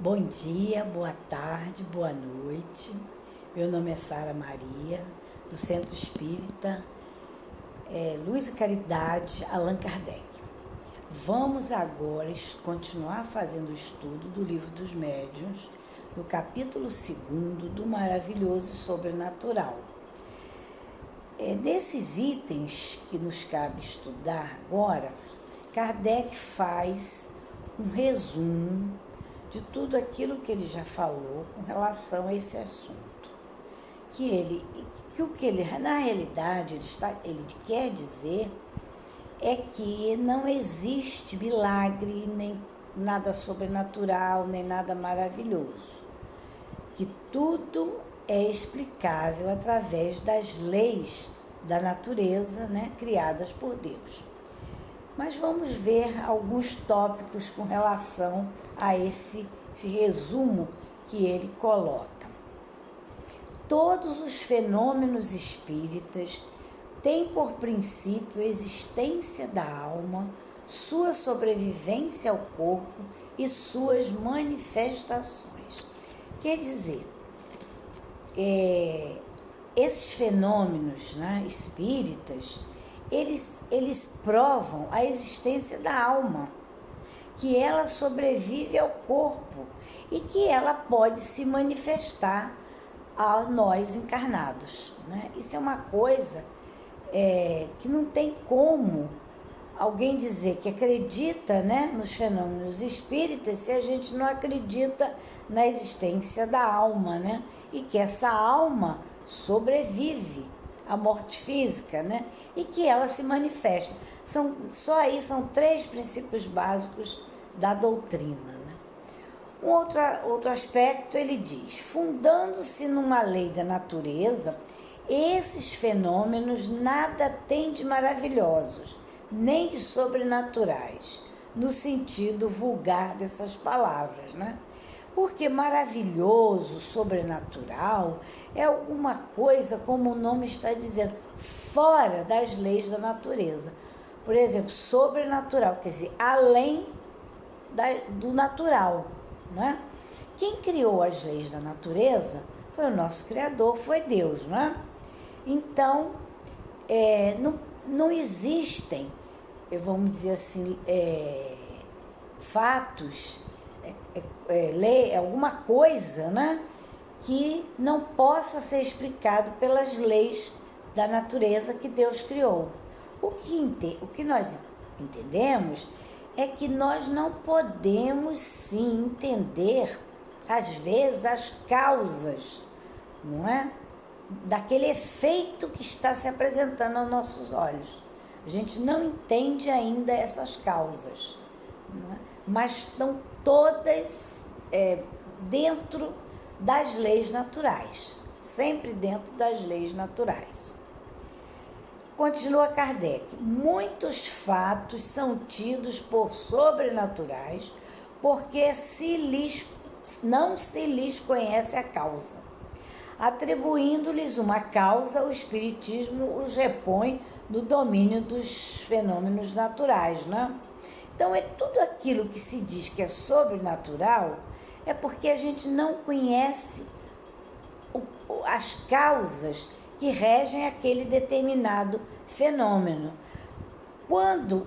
Bom dia, boa tarde, boa noite. Meu nome é Sara Maria, do Centro Espírita Luz e Caridade, Allan Kardec. Vamos agora continuar fazendo o estudo do Livro dos Médiuns, no capítulo 2 do Maravilhoso Sobrenatural. Nesses itens que nos cabe estudar agora, Kardec faz um resumo de tudo aquilo que ele já falou com relação a esse assunto. O que ele na realidade, ele quer dizer é que não existe milagre, nem nada sobrenatural, nem nada maravilhoso. Que tudo é explicável através das leis da natureza, criadas por Deus. Mas vamos ver alguns tópicos com relação a esse resumo que ele coloca. Todos os fenômenos espíritas têm por princípio a existência da alma, sua sobrevivência ao corpo e suas manifestações. Quer dizer, esses fenômenos espíritas, eles provam a existência da alma, que ela sobrevive ao corpo e que ela pode se manifestar a nós encarnados. Isso é uma coisa que não tem como alguém dizer que acredita nos fenômenos espíritas se a gente não acredita na existência da alma, e que essa alma sobrevive à morte física, e que ela se manifesta. São 3 princípios básicos da doutrina. Um outro aspecto, ele diz: fundando-se numa lei da natureza, esses fenômenos nada têm de maravilhosos, nem de sobrenaturais, no sentido vulgar dessas palavras, Porque maravilhoso, sobrenatural, é alguma coisa, como o nome está dizendo, fora das leis da natureza. Por exemplo, sobrenatural, quer dizer, além do natural, Quem criou as leis da natureza foi o nosso Criador, foi Deus, Então, não existem, vamos dizer assim, fatos, alguma coisa, que não possa ser explicado pelas leis da natureza que Deus criou. O que nós entendemos é que nós não podemos sim entender, às vezes, as causas, daquele efeito que está se apresentando aos nossos olhos. A gente não entende ainda essas causas, mas estão todas dentro das leis naturais, sempre dentro das leis naturais. Continua Kardec: muitos fatos são tidos por sobrenaturais porque não se lhes conhece a causa. Atribuindo-lhes uma causa, o Espiritismo os repõe no domínio dos fenômenos naturais, Então, tudo aquilo que se diz que é sobrenatural é porque a gente não conhece as causas que regem aquele determinado fenômeno. Quando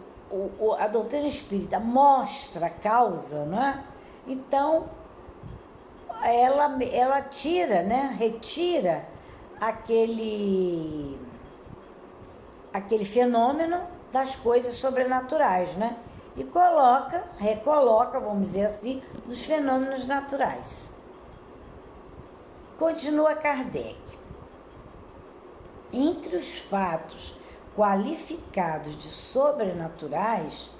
a doutrina espírita mostra a causa, então ela tira, retira aquele fenômeno das coisas sobrenaturais, e recoloca, vamos dizer assim, nos fenômenos naturais. Continua Kardec: entre os fatos qualificados de sobrenaturais,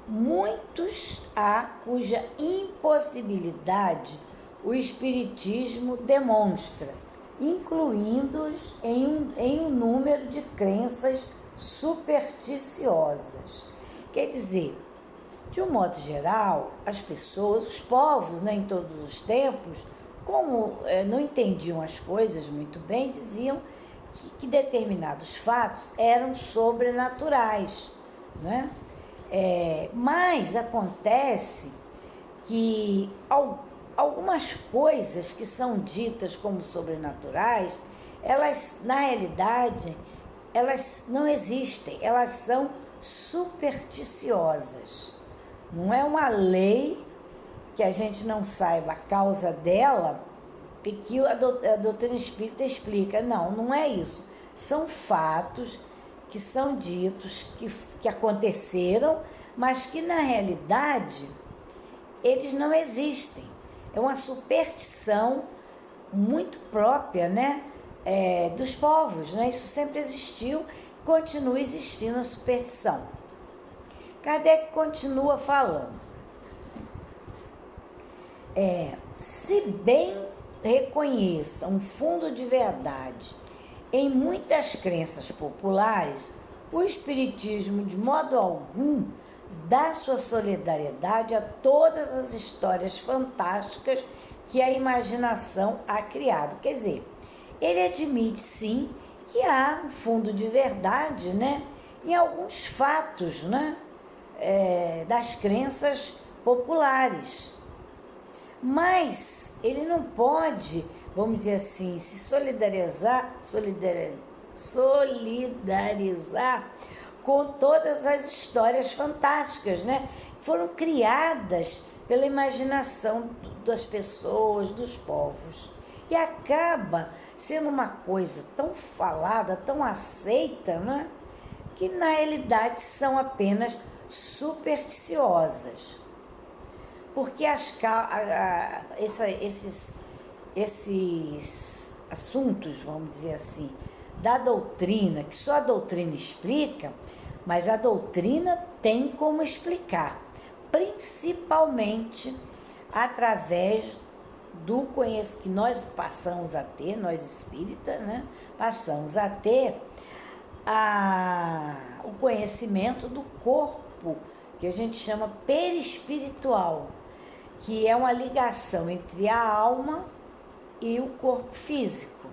muitos há cuja impossibilidade o Espiritismo demonstra, incluindo-os em um número de crenças supersticiosas. Quer dizer, de um modo geral, as pessoas, os povos, em todos os tempos, como não entendiam as coisas muito bem, diziam que determinados fatos eram sobrenaturais, Mas acontece que algumas coisas que são ditas como sobrenaturais, elas, na realidade, elas não existem, elas são supersticiosas. Não é uma lei que a gente não saiba a causa dela e que a doutrina espírita explica. Não, não é isso. São fatos que são ditos, que aconteceram, mas que na realidade eles não existem. É uma superstição muito própria, né, dos povos, né? Isso sempre existiu, continua existindo a superstição. Kardec continua falando. Se bem reconheça um fundo de verdade em muitas crenças populares, o Espiritismo, de modo algum, dá sua solidariedade a todas as histórias fantásticas que a imaginação ha criado. Quer dizer, ele admite, sim, que há um fundo de verdade, né, em alguns fatos, né, das crenças populares. Mas ele não pode, vamos dizer assim, se solidarizar com todas as histórias fantásticas, né? Foram criadas pela imaginação das pessoas, dos povos. E acaba sendo uma coisa tão falada, tão aceita, né? Que na realidade são apenas supersticiosas. Porque esses assuntos, vamos dizer assim, da doutrina, que só a doutrina explica, mas a doutrina tem como explicar, principalmente através do conhecimento que nós passamos a ter, nós espíritas, né? Passamos a ter o conhecimento do corpo, que a gente chama perispiritual, que é uma ligação entre a alma e o corpo físico.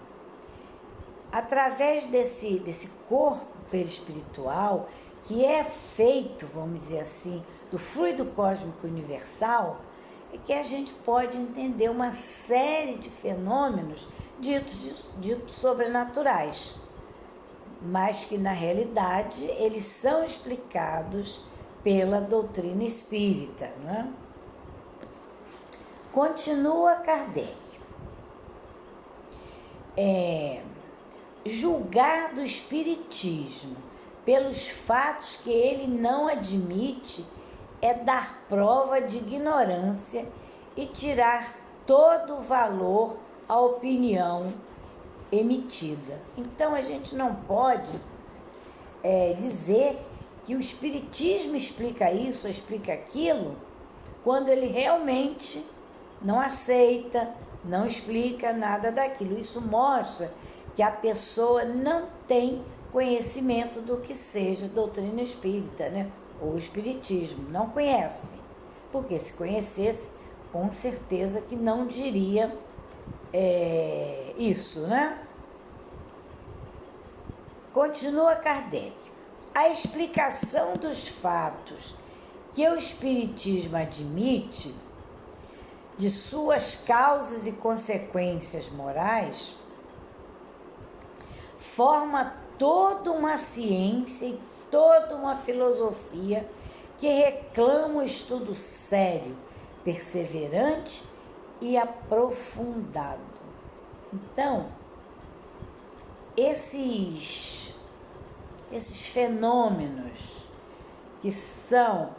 Através desse corpo perispiritual, que é feito, vamos dizer assim, do fluido cósmico universal, é que a gente pode entender uma série de fenômenos ditos sobrenaturais, mas que na realidade eles são explicados pela doutrina espírita, não é? Continua Kardec. Julgar do espiritismo pelos fatos que ele não admite é dar prova de ignorância e tirar todo o valor à opinião emitida. Então a gente não pode dizer que o espiritismo explica isso ou explica aquilo quando ele realmente não aceita, não explica nada daquilo. Isso mostra que a pessoa não tem conhecimento do que seja doutrina espírita, né? Ou espiritismo, não conhece. Porque se conhecesse, com certeza que não diria isso, né? Continua Kardec. A explicação dos fatos que o espiritismo admite, de suas causas e consequências morais, forma toda uma ciência e toda uma filosofia que reclama um estudo sério, perseverante e aprofundado. Então, esses fenômenos que são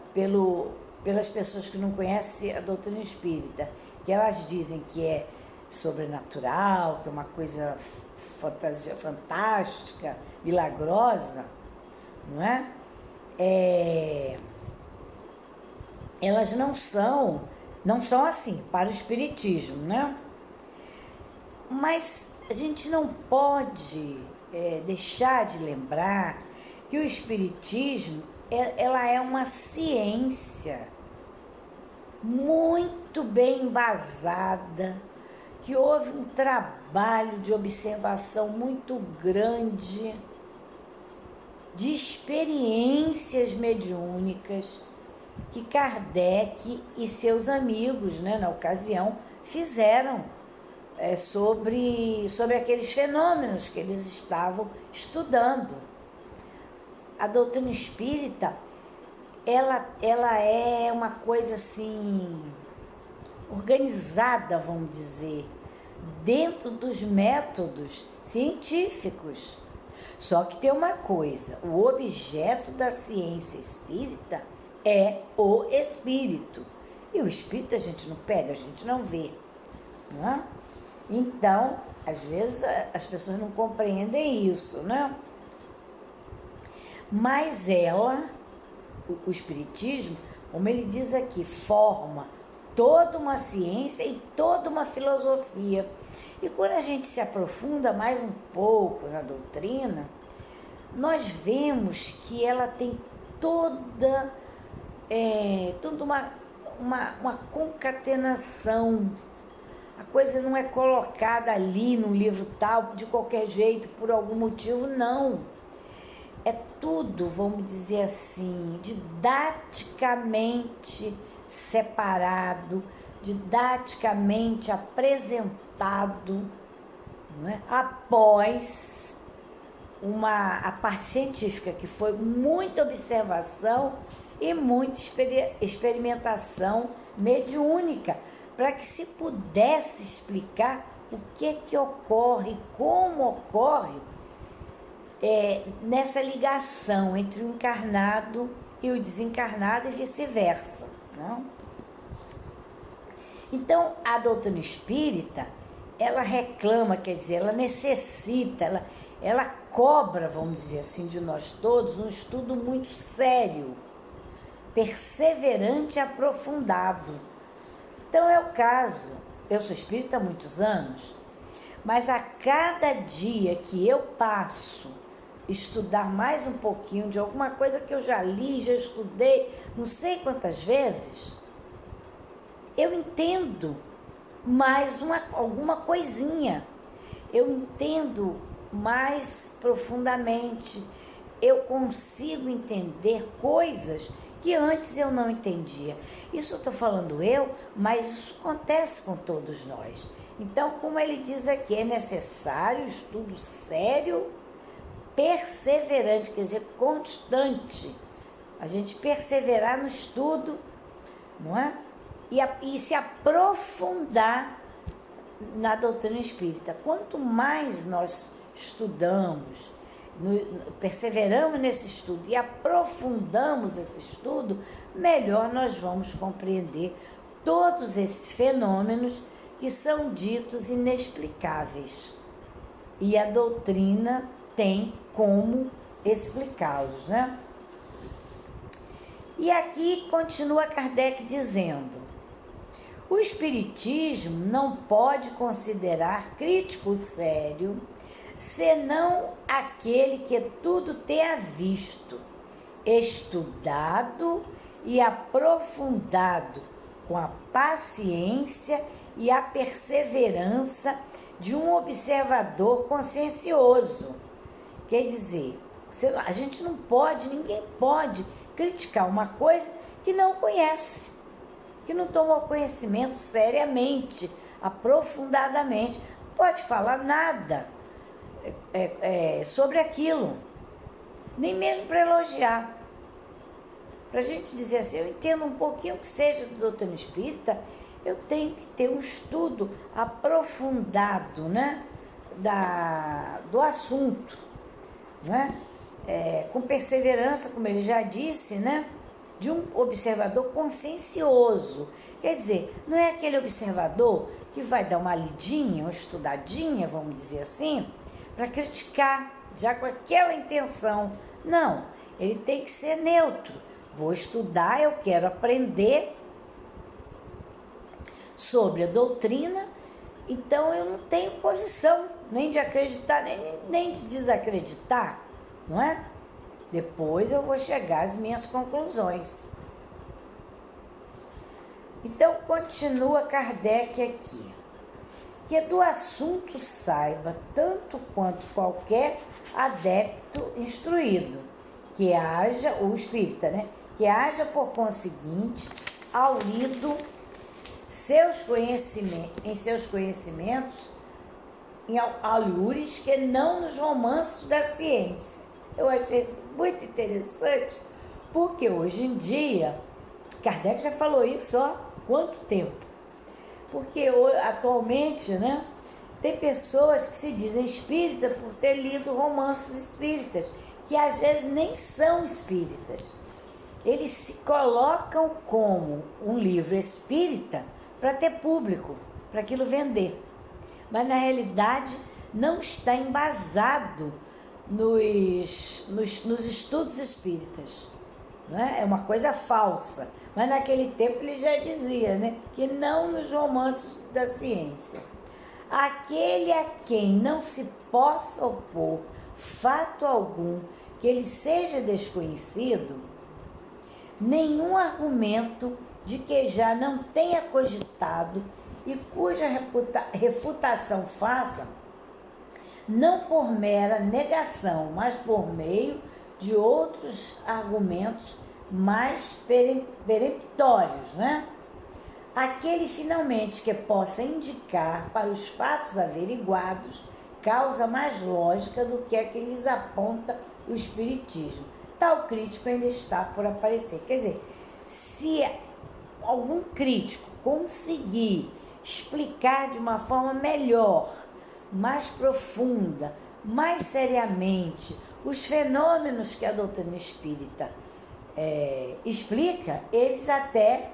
pelas pessoas que não conhecem a doutrina espírita, que elas dizem que é sobrenatural, que é uma coisa fantástica, milagrosa, não é? Elas não são assim para o espiritismo, né? Mas a gente não pode deixar de lembrar que o espiritismo ela é uma ciência muito bem embasada, que houve um trabalho de observação muito grande, de experiências mediúnicas que Kardec e seus amigos, né, na ocasião, fizeram sobre aqueles fenômenos que eles estavam estudando. A doutrina espírita, ela é uma coisa assim, organizada, vamos dizer, dentro dos métodos científicos. Só que tem uma coisa, o objeto da ciência espírita é o espírito. E o espírito a gente não pega, a gente não vê, não é? Então, às vezes as pessoas não compreendem isso, né? Mas o espiritismo, como ele diz aqui, forma toda uma ciência e toda uma filosofia. E quando a gente se aprofunda mais um pouco na doutrina, nós vemos que ela tem toda uma concatenação. A coisa não é colocada ali no livro tal, de qualquer jeito, por algum motivo, não. É tudo, vamos dizer assim, didaticamente separado, didaticamente apresentado, não é? Após a parte científica, que foi muita observação e muita experimentação mediúnica, para que se pudesse explicar o que ocorre, como ocorre nessa ligação entre o encarnado e o desencarnado e vice-versa, não? Então, a doutrina espírita, ela reclama, quer dizer, ela necessita, ela cobra, vamos dizer assim, de nós todos um estudo muito sério, perseverante e aprofundado. Então é o caso, eu sou espírita há muitos anos, mas a cada dia que eu passo estudar mais um pouquinho de alguma coisa que eu já li, já estudei, não sei quantas vezes, eu entendo mais alguma coisinha, eu entendo mais profundamente, eu consigo entender coisas que antes eu não entendia. Isso eu estou falando mas isso acontece com todos nós. Então, como ele diz aqui, é necessário estudo sério, perseverante, quer dizer, constante. A gente perseverar no estudo, não é? E se aprofundar na doutrina espírita. Quanto mais nós estudamos, perseveramos nesse estudo e aprofundamos esse estudo, melhor nós vamos compreender todos esses fenômenos que são ditos inexplicáveis. E a doutrina tem como explicá-los, né? E aqui continua Kardec dizendo: o espiritismo não pode considerar crítico sério senão aquele que tudo tenha visto, estudado e aprofundado com a paciência e a perseverança de um observador consciencioso. Quer dizer, a gente não pode, ninguém pode criticar uma coisa que não conhece, que não tomou conhecimento seriamente, aprofundadamente, não pode falar nada sobre aquilo, nem mesmo para elogiar. Para a gente dizer assim, eu entendo um pouquinho que seja do doutrina espírita, eu tenho que ter um estudo aprofundado, né, do assunto, né? Com perseverança, como ele já disse, né, de um observador consciencioso. Quer dizer, não é aquele observador que vai dar uma lidinha, uma estudadinha, vamos dizer assim, para criticar, já com aquela intenção. Não, ele tem que ser neutro. Vou estudar, eu quero aprender sobre a doutrina, então eu não tenho posição nem de acreditar, nem de desacreditar, não é? Depois eu vou chegar às minhas conclusões. Então, continua Kardec aqui. Que do assunto saiba tanto quanto qualquer adepto instruído, que haja, o espírita, né? Que haja, por conseguinte, ao lido em seus conhecimentos em alures que não nos romances da ciência. Eu achei isso muito interessante, porque hoje em dia, Kardec já falou isso há quanto tempo? Porque atualmente, né, tem pessoas que se dizem espírita por ter lido romances espíritas, que às vezes nem são espíritas. Eles se colocam como um livro espírita para ter público, para aquilo vender. Mas na realidade não está embasado nos estudos espíritas. Né? É uma coisa falsa. Mas naquele tempo ele já dizia, né, que não nos romances da ciência. Aquele a quem não se possa opor fato algum que ele seja desconhecido, nenhum argumento de que já não tenha cogitado e cuja refutação faça, não por mera negação, mas por meio de outros argumentos mais peremptórios, né? Aquele finalmente que possa indicar para os fatos averiguados causa mais lógica do que a que lhes aponta o Espiritismo. Tal crítico ainda está por aparecer. Quer dizer, se algum crítico conseguir explicar de uma forma melhor, mais profunda, mais seriamente, os fenômenos que a doutrina espírita explica, eles até,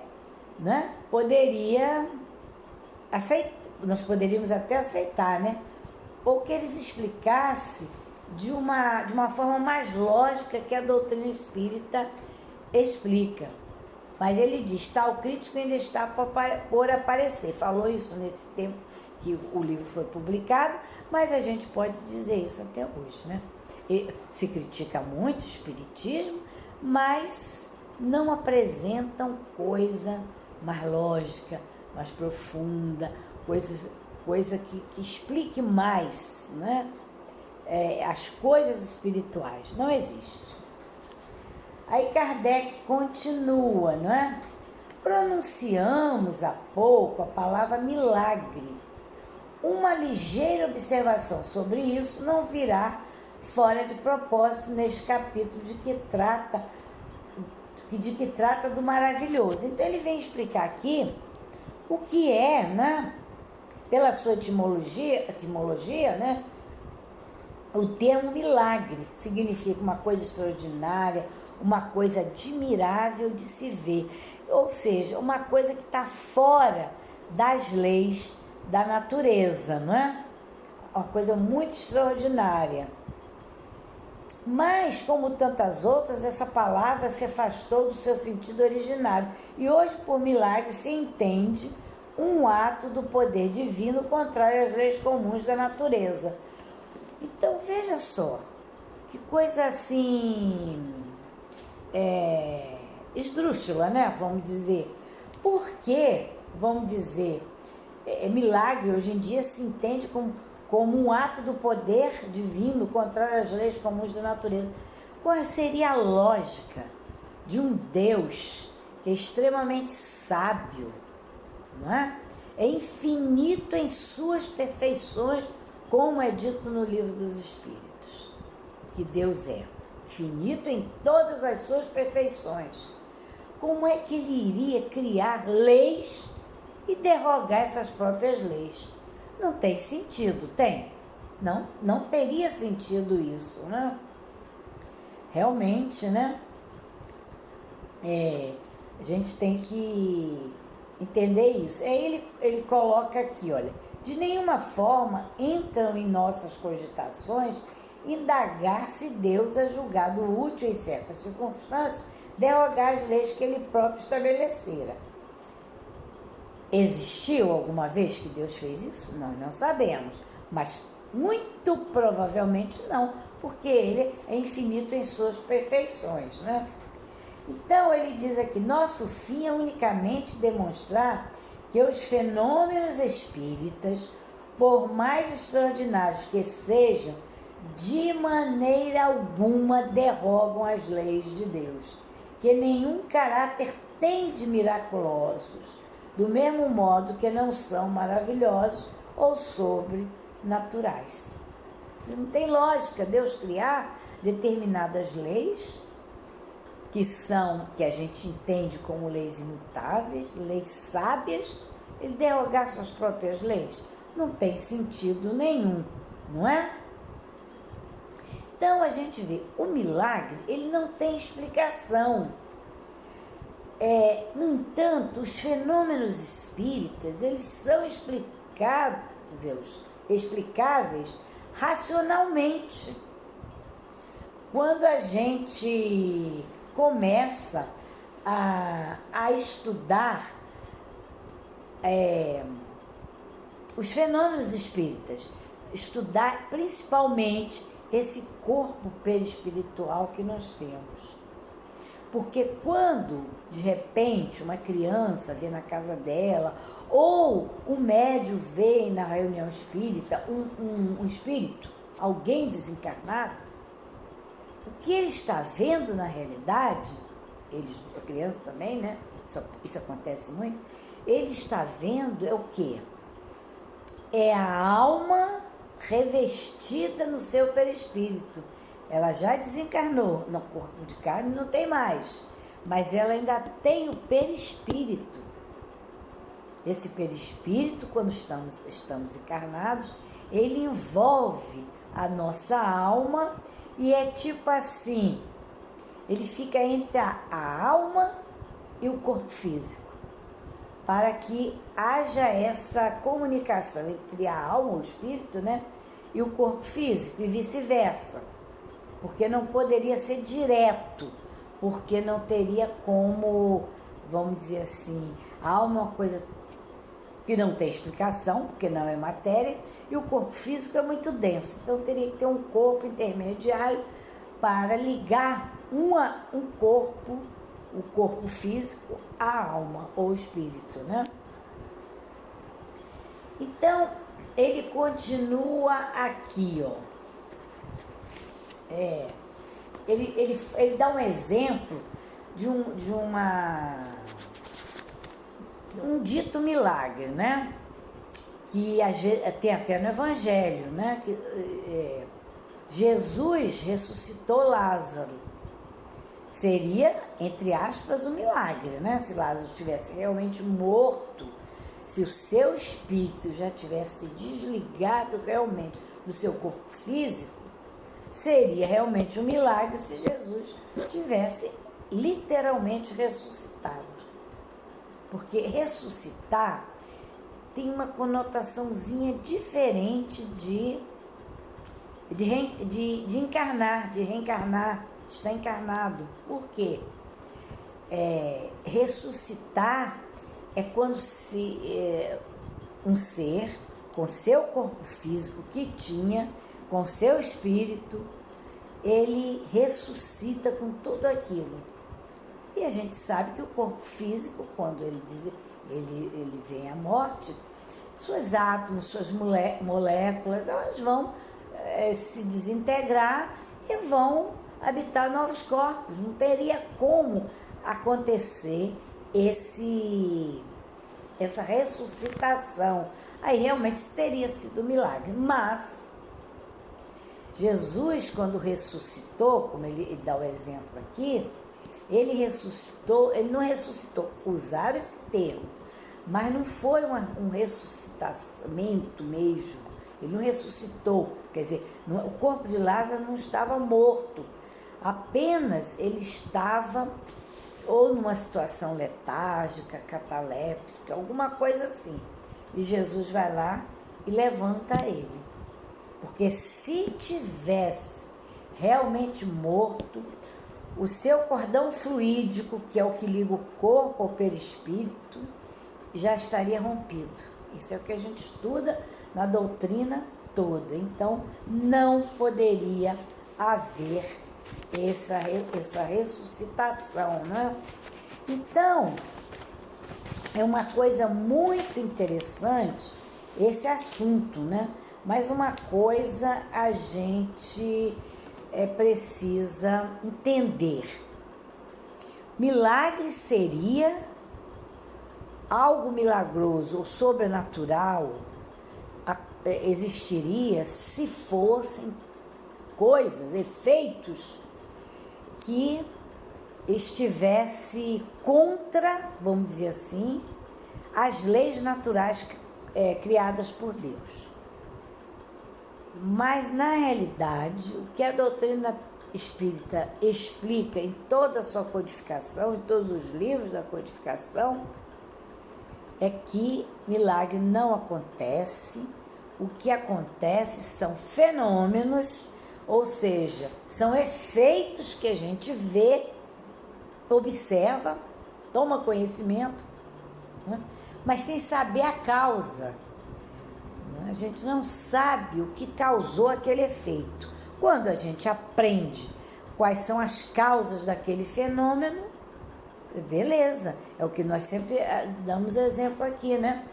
né, nós poderíamos até aceitar, né? Ou que eles explicassem de uma forma mais lógica que a doutrina espírita explica. Mas ele diz, tal crítico ainda está por aparecer. Falou isso nesse tempo que o livro foi publicado, mas a gente pode dizer isso até hoje, né? Se critica muito o espiritismo, mas não apresentam coisa mais lógica, mais profunda, coisa que explique mais, né? As coisas espirituais. Não existe. Aí Kardec continua, não é? Pronunciamos há pouco a palavra milagre. Uma ligeira observação sobre isso não virá fora de propósito neste capítulo de que trata do maravilhoso. Então ele vem explicar aqui o que é, né, pela sua etimologia, né, o termo milagre significa uma coisa extraordinária, uma coisa admirável de se ver, ou seja, uma coisa que está fora das leis da natureza, não é? Uma coisa muito extraordinária. Mas, como tantas outras, essa palavra se afastou do seu sentido originário e hoje, por milagre, se entende um ato do poder divino contrário às leis comuns da natureza. Então, veja só, que coisa assim esdrúxula, né? Vamos dizer. Porque, vamos dizer, milagre hoje em dia se entende como um ato do poder divino contrário às leis comuns da natureza. Qual seria a lógica de um Deus que é extremamente sábio, não é? É infinito em suas perfeições, como é dito no Livro dos Espíritos, que Deus é finito em todas as suas perfeições. Como é que ele iria criar leis e derrogar essas próprias leis? Não tem sentido, tem? Não teria sentido isso, né? Realmente, né? A gente tem que entender isso. Aí ele coloca aqui, olha, de nenhuma forma entram em nossas cogitações indagar se Deus é julgado útil em certas circunstâncias, derrogar as leis que ele próprio estabelecera. Existiu alguma vez que Deus fez isso? Não sabemos, mas muito provavelmente não, porque ele é infinito em suas perfeições, né? Então ele diz aqui, nosso fim é unicamente demonstrar que os fenômenos espíritas, por mais extraordinários que sejam, de maneira alguma derrogam as leis de Deus, que nenhum caráter tem de miraculosos, do mesmo modo que não são maravilhosos ou sobrenaturais. Não tem lógica Deus criar determinadas leis que a gente entende como leis imutáveis, leis sábias, ele derrogar suas próprias leis. Não tem sentido nenhum, não é? Então a gente vê, o milagre, ele não tem explicação. No entanto, os fenômenos espíritas, eles são explicáveis racionalmente. Quando a gente começa a estudar os fenômenos espíritas, estudar principalmente esse corpo perispiritual que nós temos. Porque quando, de repente, uma criança vê na casa dela, ou o médium vê na reunião espírita um espírito, alguém desencarnado, o que ele está vendo na realidade, a criança também, né? Isso acontece muito, ele está vendo é o quê? É a alma revestida no seu perispírito. Ela já desencarnou no corpo de carne, não tem mais, mas ela ainda tem o perispírito. Esse perispírito, quando estamos encarnados, ele envolve a nossa alma e é tipo assim, ele fica entre a alma e o corpo físico, para que haja essa comunicação entre a alma, o espírito, né, e o corpo físico e vice-versa. Porque não poderia ser direto, porque não teria como, vamos dizer assim, a alma é uma coisa que não tem explicação, porque não é matéria, e o corpo físico é muito denso, então teria que ter um corpo intermediário para ligar um corpo, o corpo físico, à alma ou espírito, né? Então, ele continua aqui, ó. Ele dá um exemplo de um dito milagre, né? Que tem até no Evangelho, né? Que Jesus ressuscitou Lázaro. Seria, entre aspas, um milagre, né? Se Lázaro estivesse realmente morto, se o seu espírito já tivesse desligado realmente do seu corpo físico, seria realmente um milagre se Jesus tivesse literalmente ressuscitado. Porque ressuscitar tem uma conotaçãozinha diferente de encarnar, de reencarnar, de estar encarnado. Por quê? Ressuscitar é quando um ser com seu corpo físico que tinha, com seu espírito, ele ressuscita com tudo aquilo. E a gente sabe que o corpo físico, quando ele vem à morte, seus átomos, suas moléculas, elas vão se desintegrar e vão habitar novos corpos. Não teria como acontecer essa ressuscitação. Aí realmente teria sido um milagre. Mas Jesus, quando ressuscitou, como ele dá o exemplo aqui, ele não ressuscitou, usaram esse termo, mas não foi um ressuscitamento mesmo, ele não ressuscitou, quer dizer, o corpo de Lázaro não estava morto, apenas ele estava ou numa situação letárgica, cataléptica, alguma coisa assim, e Jesus vai lá e levanta ele. Porque se tivesse realmente morto, o seu cordão fluídico, que é o que liga o corpo ao perispírito, já estaria rompido. Isso é o que a gente estuda na doutrina toda. Então, não poderia haver essa ressuscitação, né? Então, é uma coisa muito interessante esse assunto, né? Mas uma coisa a gente precisa entender. Milagre seria algo milagroso ou sobrenatural existiria se fossem coisas, efeitos que estivesse contra, vamos dizer assim, as leis naturais criadas por Deus. Mas, na realidade, o que a doutrina espírita explica em toda a sua codificação, em todos os livros da codificação, é que milagre não acontece. O que acontece são fenômenos, ou seja, são efeitos que a gente vê, observa, toma conhecimento, né? Mas sem saber a causa. A gente não sabe o que causou aquele efeito. Quando a gente aprende quais são as causas daquele fenômeno, beleza, é o que nós sempre damos exemplo aqui, né?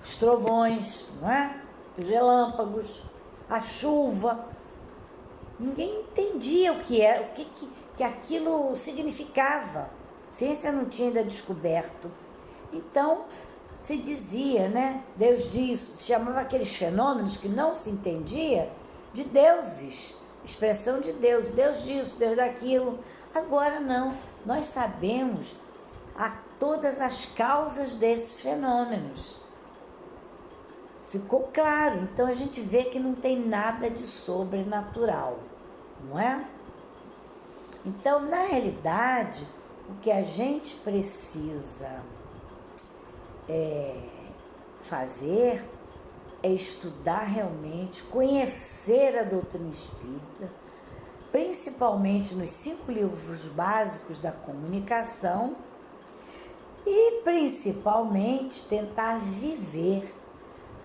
Os trovões, não é? Os relâmpagos, a chuva. Ninguém entendia o que era, que aquilo significava. A ciência não tinha ainda descoberto. Então, se dizia, né? Deus diz, chamava aqueles fenômenos que não se entendia de deuses, expressão de Deus, Deus disso, Deus daquilo. Agora não, nós sabemos todas as causas desses fenômenos. Ficou claro, então a gente vê que não tem nada de sobrenatural, não é? Então, na realidade, o que a gente precisa fazer é estudar realmente, conhecer a doutrina espírita, principalmente nos 5 livros básicos da comunicação e principalmente tentar viver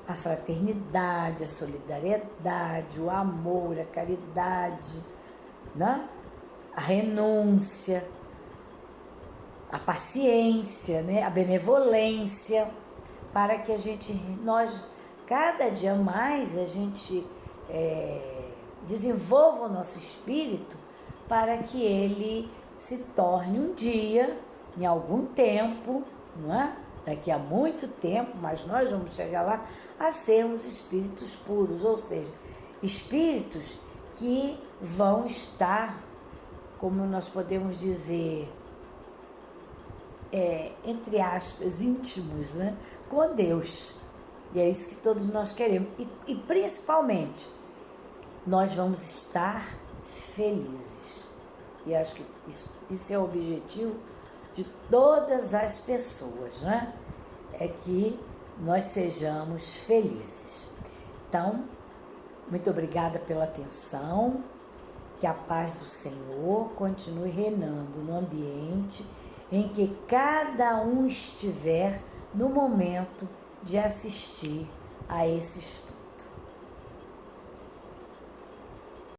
a fraternidade, a solidariedade, o amor, a caridade, né? A renúncia, a paciência, né? A benevolência, para que nós, cada dia mais, a gente desenvolva o nosso espírito para que ele se torne um dia, em algum tempo, não é? Daqui a muito tempo, mas nós vamos chegar lá, a sermos espíritos puros, ou seja, espíritos que vão estar, como nós podemos dizer, entre aspas, íntimos, né? Com Deus. E é isso que todos nós queremos. E principalmente, nós vamos estar felizes. E acho que isso é o objetivo de todas as pessoas, né? É que nós sejamos felizes. Então, muito obrigada pela atenção, que a paz do Senhor continue reinando no ambiente em que cada um estiver no momento de assistir a esse estudo.